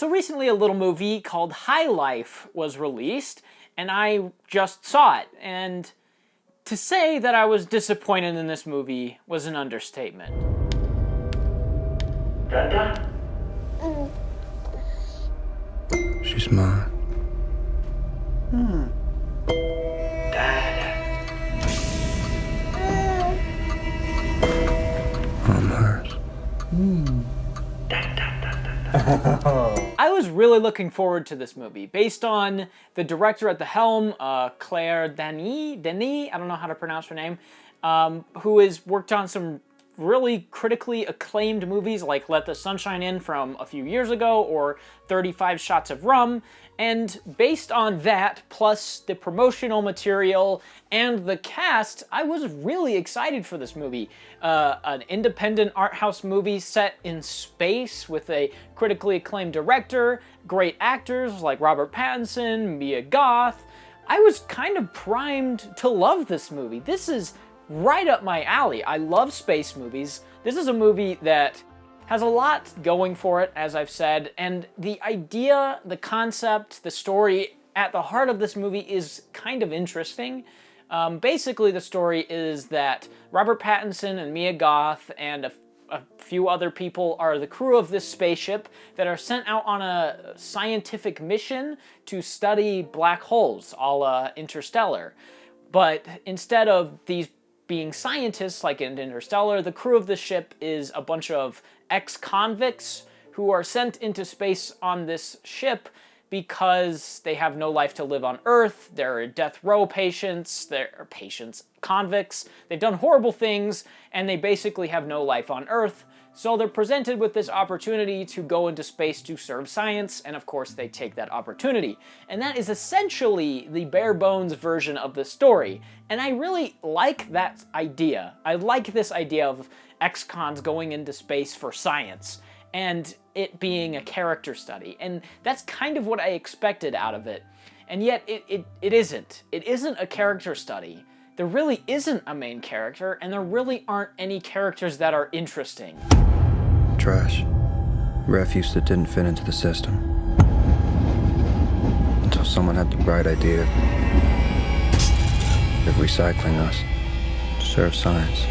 So recently a little movie called High Life was released, and I just saw it, and to say that I was disappointed in this movie was an understatement. Rendan? She's mine. Dad. I'm hers. I was really looking forward to this movie, based on the director at the helm, Claire Denis, I don't know how to pronounce her name, who has worked on some really critically acclaimed movies like Let the Sunshine In from a few years ago, or 35 Shots of Rum, and based on that, plus the promotional material and the cast, I was really excited for this movie. An independent art house movie set in space with a critically acclaimed director, great actors like Robert Pattinson, Mia Goth. I was kind of primed to love this movie. This is right up my alley. I love space movies. This is a movie that has a lot going for it, as I've said, and the idea, the concept, the story at the heart of this movie is kind of interesting. Basically, the story is that Robert Pattinson and Mia Goth and a few other people are the crew of this spaceship that are sent out on a scientific mission to study black holes, a la Interstellar. But instead of these being scientists like in Interstellar, the crew of the ship is a bunch of ex-convicts who are sent into space on this ship because they have no life to live on Earth. They're death row patients, convicts. They've done horrible things, and they basically have no life on Earth. So they're presented with this opportunity to go into space to serve science, and of course they take that opportunity. And that is essentially the bare bones version of the story. And I really like that idea. I like this idea of ex-cons going into space for science, and it being a character study. And that's kind of what I expected out of it. And yet it isn't. It isn't a character study. There really isn't a main character, and there really aren't any characters that are interesting. Trash. Refuse that didn't fit into the system. Until someone had the bright idea of recycling us to serve science.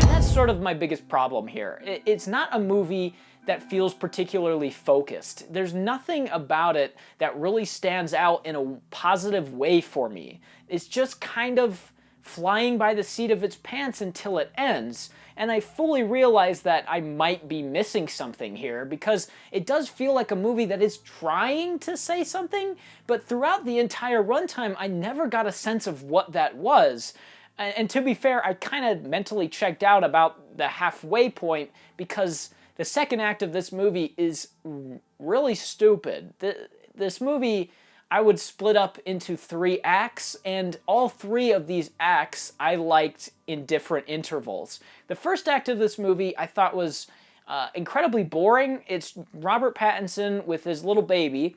And that's sort of my biggest problem here. It's not a movie that feels particularly focused. There's nothing about it that really stands out in a positive way for me. It's just kind of flying by the seat of its pants until it ends, and I fully realize that I might be missing something here, because it does feel like a movie that is trying to say something, but throughout the entire runtime I never got a sense of what that was. And to be fair, I kind of mentally checked out about the halfway point, because the second act of this movie is really stupid. This movie I would split up into 3 acts, and all 3 of these acts I liked in different intervals. The first act of this movie I thought was incredibly boring. It's Robert Pattinson with his little baby,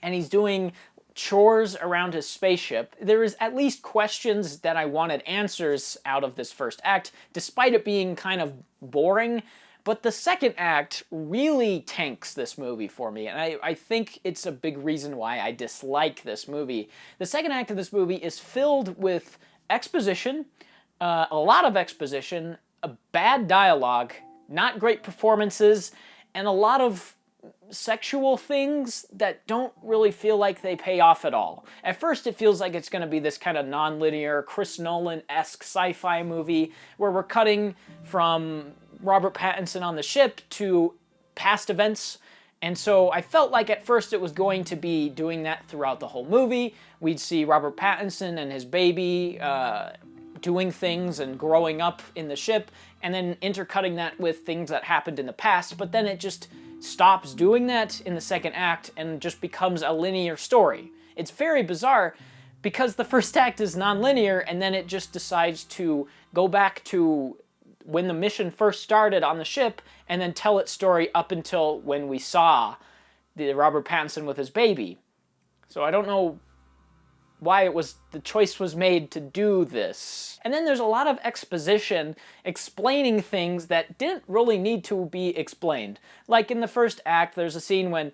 and he's doing chores around his spaceship. There is at least questions that I wanted answers out of this first act, despite it being kind of boring. But the second act really tanks this movie for me, and I think it's a big reason why I dislike this movie. The second act of this movie is filled with exposition, a lot of exposition, a bad dialogue, not great performances, and a lot of sexual things that don't really feel like they pay off at all. At first it feels like it's going to be this kind of non-linear, Chris Nolan-esque sci-fi movie where we're cutting from Robert Pattinson on the ship to past events, and so I felt like at first it was going to be doing that throughout the whole movie. We'd see Robert Pattinson and his baby doing things and growing up in the ship, and then intercutting that with things that happened in the past, but then it just stops doing that in the second act and just becomes a linear story. It's very bizarre, because the first act is non-linear, and then it just decides to go back to when the mission first started on the ship, and then tell its story up until when we saw the Robert Pattinson with his baby. So I don't know why the choice was made to do this. And then there's a lot of exposition explaining things that didn't really need to be explained. Like in the first act, there's a scene when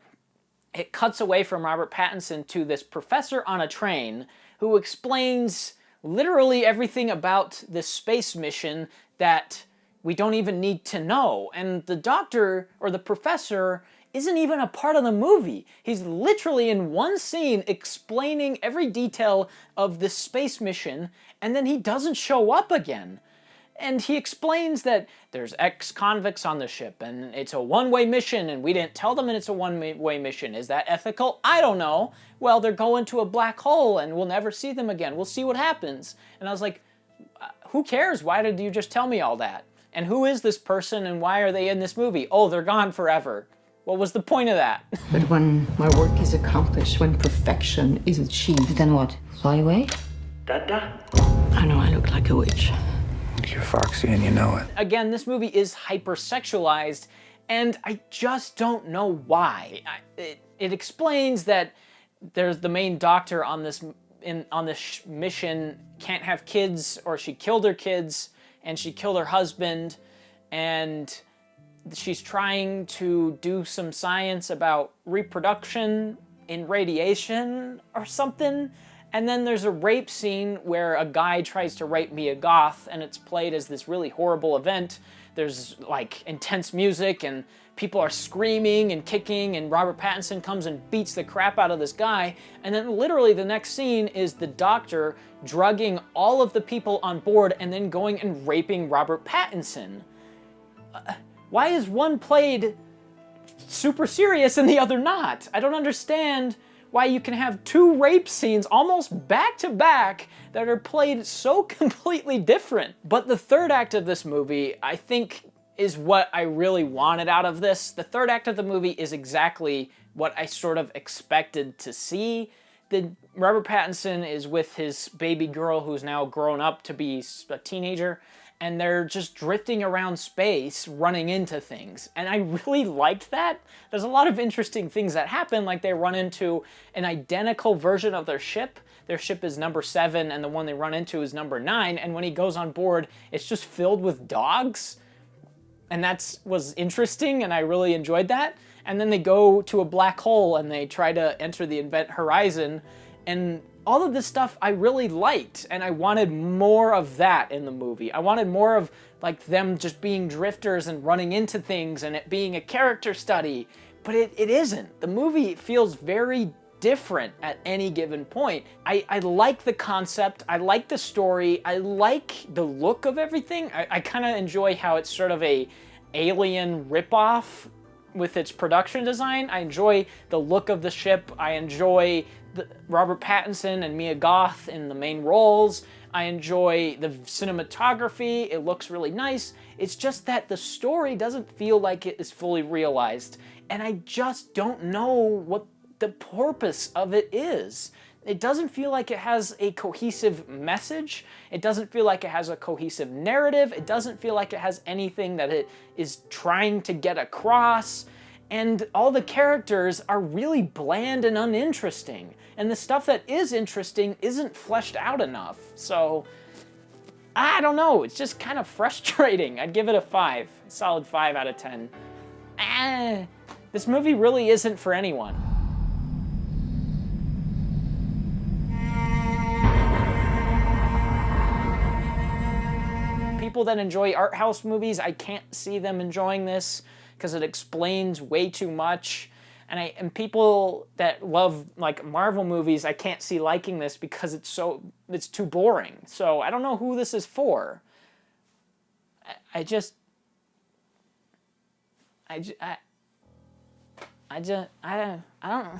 it cuts away from Robert Pattinson to this professor on a train who explains literally everything about this space mission that we don't even need to know. And the doctor, or the professor, isn't even a part of the movie. He's literally in one scene explaining every detail of this space mission, and then he doesn't show up again. And he explains that there's ex-convicts on the ship, and it's a one-way mission, and we didn't tell them it's a one-way mission. Is that ethical? I don't know. Well, they're going to a black hole, and we'll never see them again. We'll see what happens. And I was like, who cares? Why did you just tell me all that? And who is this person, and why are they in this movie? Oh, they're gone forever. What was the point of that? But when my work is accomplished, when perfection is achieved... Then what? Fly away? Dada? I know I look like a witch. You're foxy and you know it. Again, this movie is hypersexualized, and I just don't know why. It explains that there's the main doctor on this mission can't have kids, or she killed her kids, and she killed her husband, and she's trying to do some science about reproduction in radiation or something. And then there's a rape scene where a guy tries to rape Mia Goth, and it's played as this really horrible event. There's like intense music, and people are screaming and kicking, and Robert Pattinson comes and beats the crap out of this guy. And then literally the next scene is the doctor drugging all of the people on board and then going and raping Robert Pattinson. Why is one played super serious and the other not? I don't understand why you can have two rape scenes almost back to back that are played so completely different. But the third act of this movie, I think, is what I really wanted out of this. The third act of the movie is exactly what I sort of expected to see. Robert Pattinson is with his baby girl who's now grown up to be a teenager, and they're just drifting around space, running into things. And I really liked that. There's a lot of interesting things that happen, like they run into an identical version of their ship. Their ship is number 7, and the one they run into is number 9, and when he goes on board, it's just filled with dogs. And that was interesting, and I really enjoyed that. And then they go to a black hole, and they try to enter the event horizon, and all of this stuff I really liked, and I wanted more of that in the movie. I wanted more of like them just being drifters and running into things and it being a character study, but it isn't. The movie feels very different at any given point. I like the concept, I like the story, I like the look of everything. I kind of enjoy how it's sort of a Alien ripoff with its production design. I enjoy the look of the ship, I enjoy Robert Pattinson and Mia Goth in the main roles. I enjoy the cinematography, it looks really nice. It's just that the story doesn't feel like it is fully realized, and I just don't know what the purpose of it is. It doesn't feel like it has a cohesive message. It doesn't feel like it has a cohesive narrative. It doesn't feel like it has anything that it is trying to get across. And all the characters are really bland and uninteresting. And the stuff that is interesting isn't fleshed out enough. So, I don't know, it's just kind of frustrating. I'd give it a 5, a solid 5 out of 10. This movie really isn't for anyone. People that enjoy art house movies, I can't see them enjoying this because it explains way too much. And people that love like Marvel movies, I can't see liking this because it's too boring. So I don't know who this is for. I don't know.